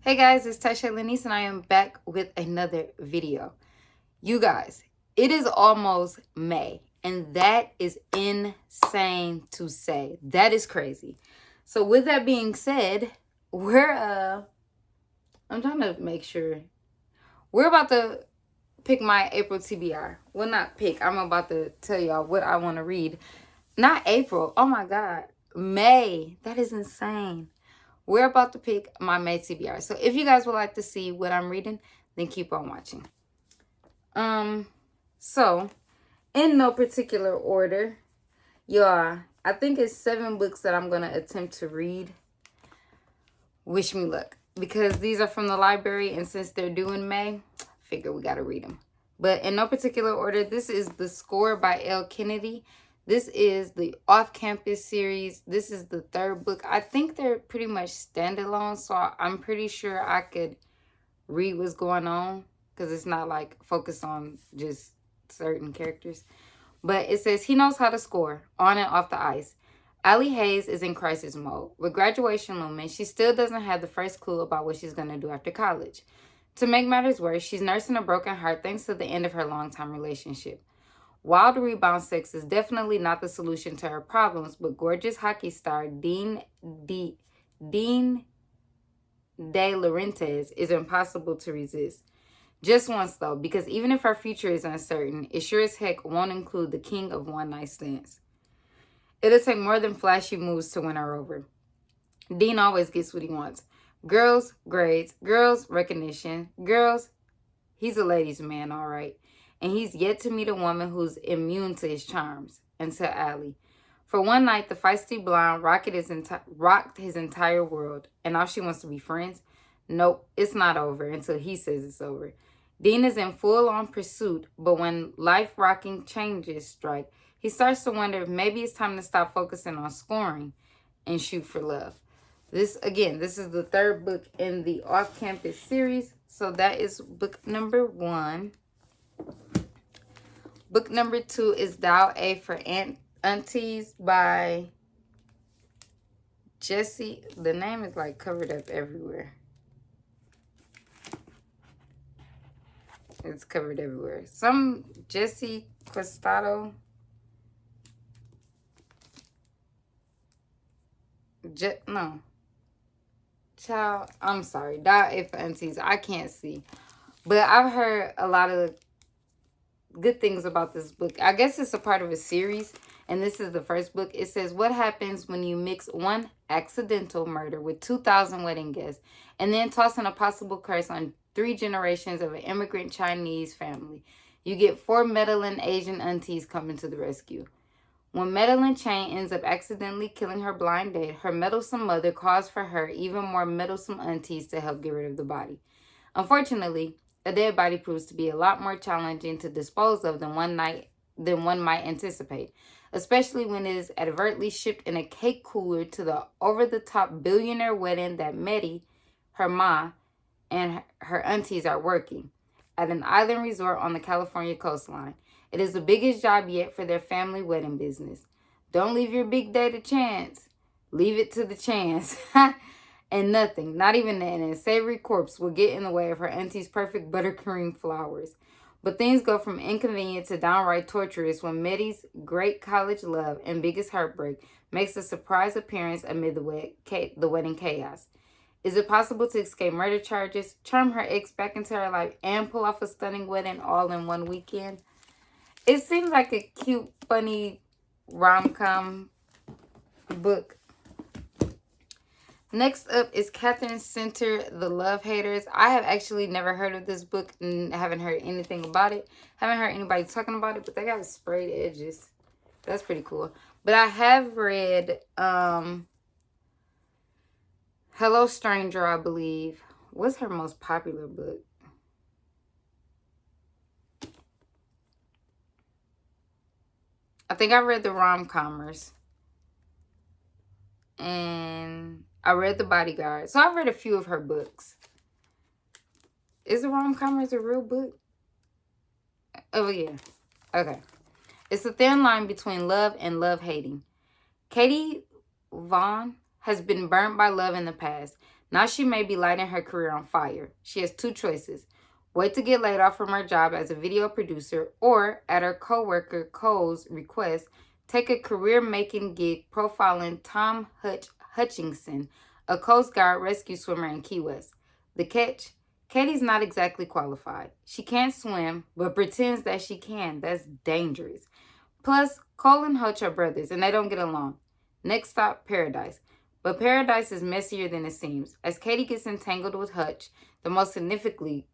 Hey guys, it's Tasha Lenice and I am back with another video. You guys, it is almost May and that is insane to say. That is crazy. So with that being said, I'm trying to make sure we're about to pick my April TBR. Well, not pick. I'm about to tell y'all what I want to read. Not April. Oh my God. May. That is insane. We're about to pick my May TBR. So if you guys would like to see what I'm reading, then keep on watching. So in no particular order, y'all, I think it's 7 books that I'm gonna attempt to read. Wish me luck. Because these are from the library, and since they're due in May, figure we gotta read them. But in no particular order, this is The Score by L. Kennedy. This is the off-campus series. This is the 3rd book. I think they're pretty much standalone, so I'm pretty sure I could read what's going on because it's not like focused on just certain characters. But it says, he knows how to score on and off the ice. Allie Hayes is in crisis mode. With graduation looming, she still doesn't have the first clue about what she's going to do after college. To make matters worse, she's nursing a broken heart thanks to the end of her long-time relationship. Wild rebound sex is definitely not the solution to her problems, but gorgeous hockey star Dean De Laurentiis is impossible to resist. Just once, though, because even if her future is uncertain, it sure as heck won't include the king of one-night stands. It'll take more than flashy moves to win her over. Dean always gets what he wants. Girls, grades. Girls, recognition. Girls, he's a ladies' man, all right. And he's yet to meet a woman who's immune to his charms, until Allie. For one night, the feisty blonde rocked his entire world, and now she wants to be friends? Nope, it's not over until he says it's over. Dean is in full-on pursuit, but when life-rocking changes strike, he starts to wonder if maybe it's time to stop focusing on scoring and shoot for love. This is the 3rd book in the off-campus series, so that is book number 1. Book number 2 is Dial A for Aunties by Jessie. The name is like covered up everywhere. It's covered everywhere. Some Jessie Costado. No. Child, I'm sorry. Dial A for Aunties. I can't see. But I've heard a lot of good things about this book. I guess it's a part of a series, and this is the 1st book. It says, what happens when you mix one accidental murder with 2,000 wedding guests and then toss in a possible curse on 3 generations of an immigrant Chinese family? You get 4 meddling Asian aunties coming to the rescue. When meddling Chang ends up accidentally killing her blind date, her meddlesome mother calls for her even more meddlesome aunties to help get rid of the body. Unfortunately, a dead body proves to be a lot more challenging to dispose of than one might anticipate, especially when it is advertently shipped in a cake cooler to the over-the-top billionaire wedding that Medi, her ma, and her aunties are working at an island resort on the California coastline. It is the biggest job yet for their family wedding business. Don't leave your big day to chance. Leave it to the chance. And nothing, not even an unsavory corpse, will get in the way of her auntie's perfect buttercream flowers. But things go from inconvenient to downright torturous when Medi's great college love and biggest heartbreak makes a surprise appearance amid the wedding chaos. Is it possible to escape murder charges, charm her ex back into her life, and pull off a stunning wedding all in one weekend? It seems like a cute, funny rom-com book. Next up is Catherine Center, The Love Haters. I have actually never heard of this book and haven't heard anything about it. Haven't heard anybody talking about it, but they got sprayed edges. That's pretty cool. But I have read Hello Stranger, I believe. What's her most popular book? I think I read The Rom-Commers. And I read The Bodyguard. So I've read a few of her books. Is The Rom-Commers a real book? Oh, yeah. Okay. It's a thin line between love and love-hating. Katie Vaughn has been burnt by love in the past. Now she may be lighting her career on fire. She has two choices. Wait to get laid off from her job as a video producer, or, at her co-worker Cole's request, take a career-making gig profiling Tom Hutchinson, a Coast Guard rescue swimmer in Key West. The catch? Katie's not exactly qualified. She can't swim, but pretends that she can. That's dangerous. Plus, Cole and Hutch are brothers, and they don't get along. Next stop, Paradise. But Paradise is messier than it seems. As Katie gets entangled with Hutch, the most scientifically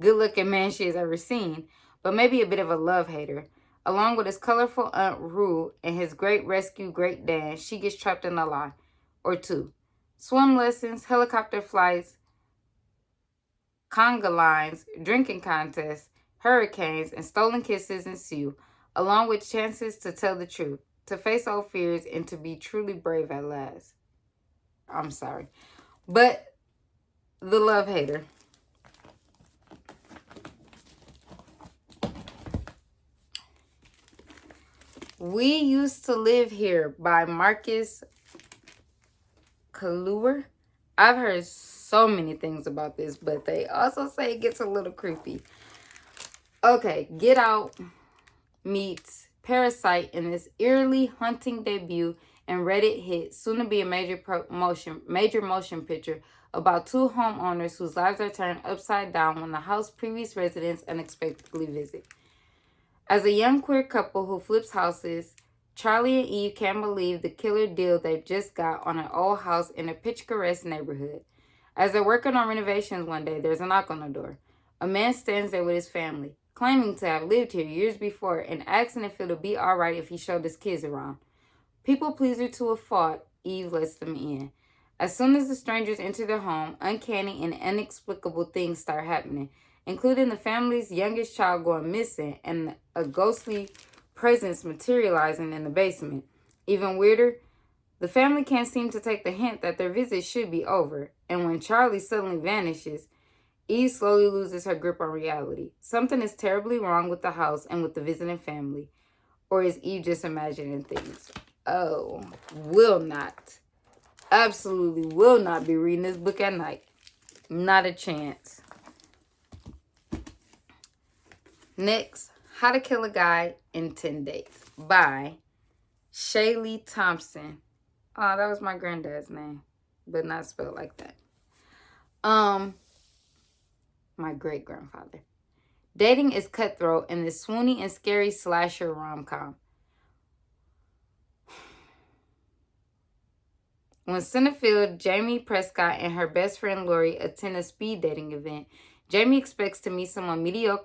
good-looking man she has ever seen, but maybe a bit of a love-hater. Along with his colorful Aunt Rue and his great rescue great dad, she gets trapped in a lie. Or two. Swim lessons, helicopter flights, conga lines, drinking contests, hurricanes, and stolen kisses ensue, along with chances to tell the truth, to face old fears, and to be truly brave at last. I'm sorry. But the love hater. We Used to Live Here by Marcus Kaluer. I've heard so many things about this, but they also say it gets a little creepy. Okay, Get Out meets Parasite in this eerily haunting debut and Reddit hit, soon to be a major motion picture about two homeowners whose lives are turned upside down when the house's previous residents unexpectedly visit. As a young queer couple who flips houses, Charlie and Eve can't believe the killer deal they've just got on an old house in a picturesque neighborhood. As they're working on renovations one day, there's a knock on the door. A man stands there with his family, claiming to have lived here years before and asking if it'll be alright if he showed his kids around. People pleaser to a fault, Eve lets them in. As soon as the strangers enter their home, uncanny and inexplicable things start happening, including the family's youngest child going missing and a ghostly presence materializing in the basement. Even weirder, the family can't seem to take the hint that their visit should be over, and when Charlie suddenly vanishes, Eve slowly loses her grip on reality. Something is terribly wrong with the house and with the visiting family. Or is Eve just imagining things? Oh, absolutely will not be reading this book at night. Not a chance. Next, How to Kill a Guy in 10 Days by Shaylee Thompson. Oh, that was my granddad's name, but not spelled like that. My great-grandfather. Dating is cutthroat in this swoony and scary slasher rom-com. When cinephile Jamie Prescott and her best friend Lori attend a speed dating event, Jamie expects to meet some mediocre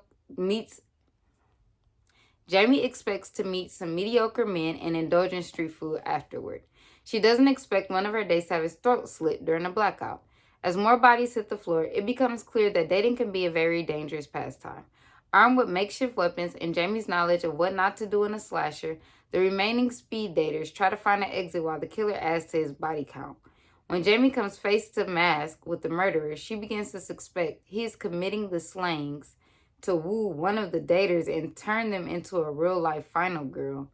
men and indulge in street food afterward. She doesn't expect one of her dates to have his throat slit during a blackout. As more bodies hit the floor, it becomes clear that dating can be a very dangerous pastime. Armed with makeshift weapons and Jamie's knowledge of what not to do in a slasher, the remaining speed daters try to find an exit while the killer adds to his body count. When Jamie comes face to mask with the murderer, she begins to suspect he is committing the slayings to woo one of the daters and turn them into a real-life final girl.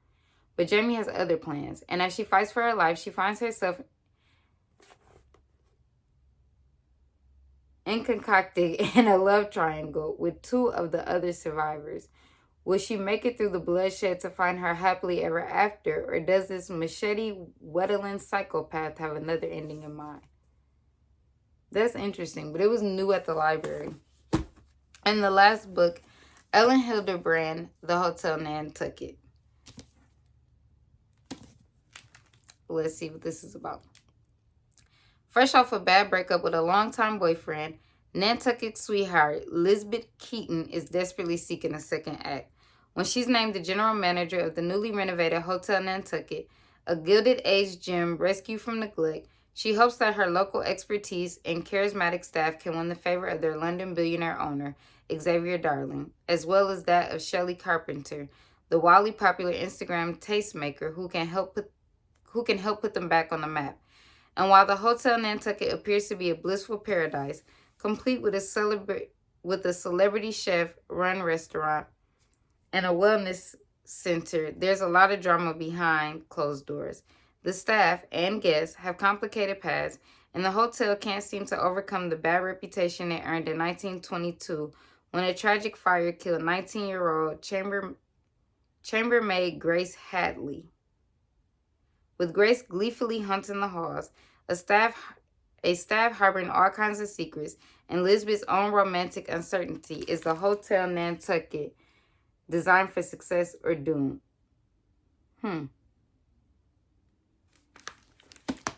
But Jamie has other plans, and as she fights for her life, she finds herself concocted in a love triangle with two of the other survivors. Will she make it through the bloodshed to find her happily ever after, or does this machete-wielding psychopath have another ending in mind? That's interesting, but it was new at the library. And the last book, Ellen Hildebrand, The Hotel Nantucket. Let's see what this is about. Fresh off a bad breakup with a longtime boyfriend, Nantucket sweetheart Lisbeth Keaton is desperately seeking a second act. When she's named the general manager of the newly renovated Hotel Nantucket, a gilded-age gem rescued from neglect, she hopes that her local expertise and charismatic staff can win the favor of their London billionaire owner, Xavier Darling, as well as that of Shelley Carpenter, the wildly popular Instagram tastemaker who can help put them back on the map. And while the Hotel Nantucket appears to be a blissful paradise, complete with a celebrity chef-run restaurant and a wellness center, there's a lot of drama behind closed doors. The staff and guests have complicated pasts, and the hotel can't seem to overcome the bad reputation it earned in 1922 when a tragic fire killed 19-year-old chambermaid Grace Hadley. With Grace gleefully haunting the halls, a staff harboring all kinds of secrets, and Lisbeth's own romantic uncertainty, is the Hotel Nantucket designed for success or doom?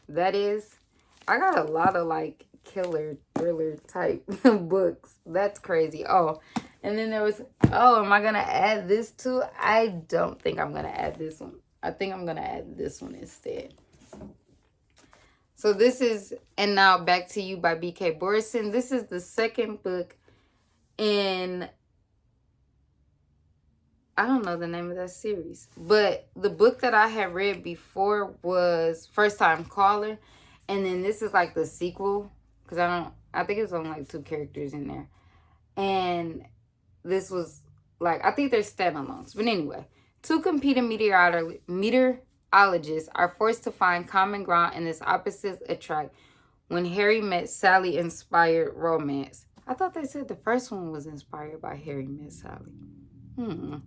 That is, I got a lot of like killer thriller type books. That's crazy. Oh, and then there was, am I going to add this too? I don't think I'm going to add this one. I think I'm going to add this one instead. So this is And Now Back to You by B.K. Borison. This is the second book in, I don't know the name of that series, but the book that I had read before was First Time Caller, and then this is like the sequel, because I think it's only like 2 characters in there, and this was like, I think they're standalones, but anyway, 2 competing meteorologists are forced to find common ground in this opposites attract when Harry met Sally inspired romance. I thought they said the first one was inspired by Harry met Sally.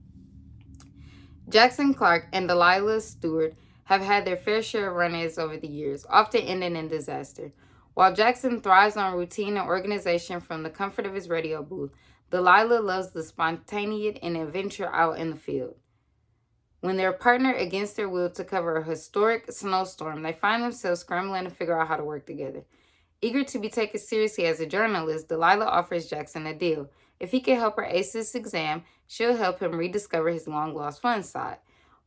Jackson Clark and Delilah Stewart have had their fair share of run-ins over the years, often ending in disaster. While Jackson thrives on routine and organization from the comfort of his radio booth, Delilah loves the spontaneity and adventure out in the field. When they're partnered against their will to cover a historic snowstorm, they find themselves scrambling to figure out how to work together. Eager to be taken seriously as a journalist, Delilah offers Jackson a deal. If he can help her ace this exam, she'll help him rediscover his long-lost fun side.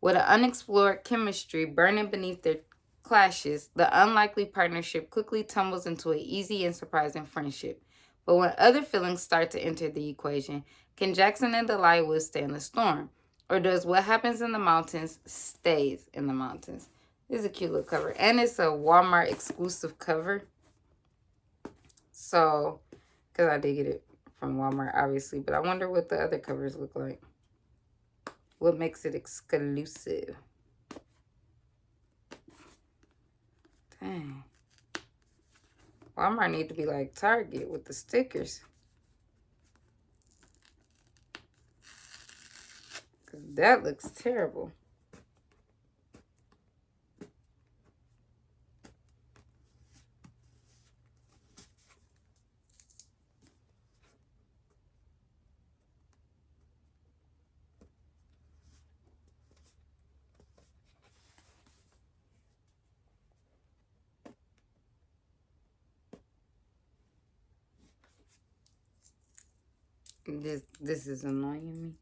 With an unexplored chemistry burning beneath their clashes, the unlikely partnership quickly tumbles into an easy and surprising friendship. But when other feelings start to enter the equation, can Jackson and Delilah withstand the storm? Or does what happens in the mountains stays in the mountains? This is a cute little cover. And it's a Walmart exclusive cover. So, because I did get it from Walmart, obviously. But I wonder what the other covers look like. What makes it exclusive? Dang. Walmart need to be like Target with the stickers. Because that looks terrible. This is annoying me.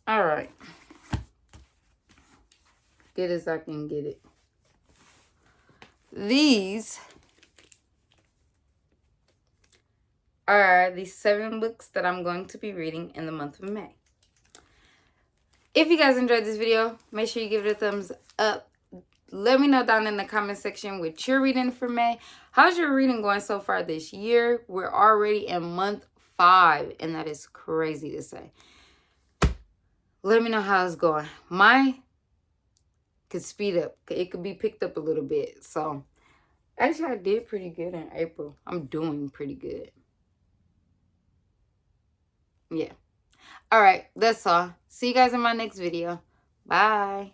All right. Get as I can get it. These are the 7 books that I'm going to be reading in the month of May. If you guys enjoyed this video, make sure you give it a thumbs up. Let me know down in the comment section what you're reading for May. How's your reading going so far this year? We're already in month 5, and that is crazy to say. Let me know how it's going. Mine could speed up. It could be picked up a little bit. So, actually, I did pretty good in April. I'm doing pretty good. Yeah. All right, that's all. See you guys in my next video. Bye.